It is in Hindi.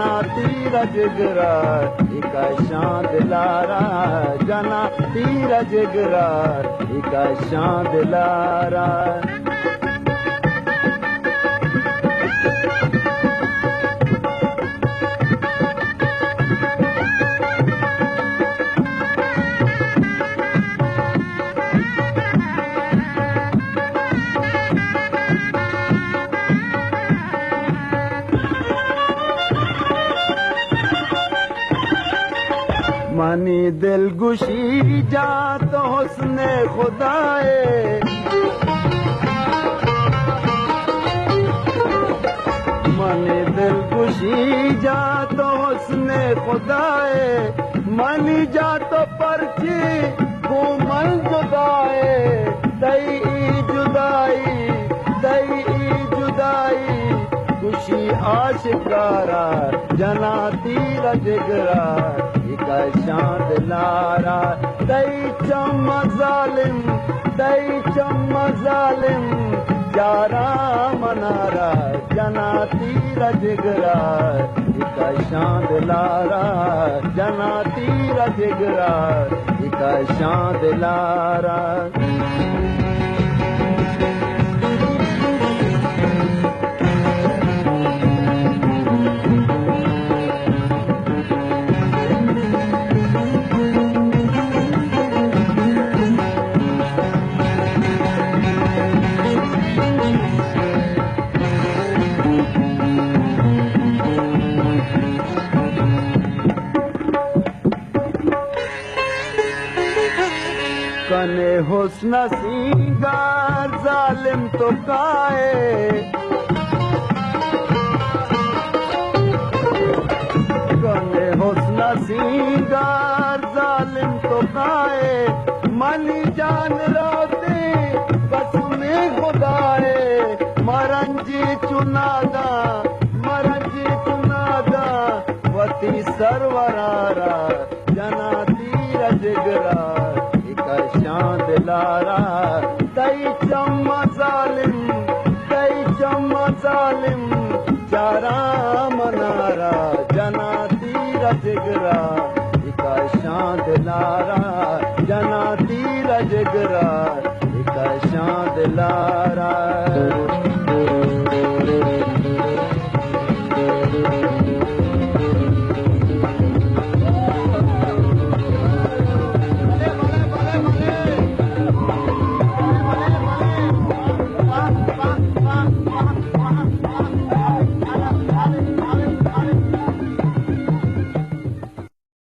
जना तीर जिगरा एक शान दिलारा जना तीर जिगरा एक शान दिलारा मनी दिल गुशी जा तो हुस्ने खुदाए मनी दिल गुशी जा तो हुस्ने खुदाए मनी जा तो परची घूमन जुदाए दई जुदाई खुशी आशिकारा जना तीर जिगरा एक शान दिलारा दई चम जालिम जारा मनारा जना तीर जिगरा एक शान दिलारा जना तीर जिगरा एक शान दिलारा कने हुस्न सिंगार जालिम तो काए कने हुस्न सिंगार जालिम तो काए मनी जान रोते बस में खुदाए मरंजी चुनादा वती सरवरारा जना तीर जिगरा शान दिलारा दई चम जालिम चारा मनारा जना तीर जिगरा एक शान दिलारा जना तीर जिगरा एक शान दिलारा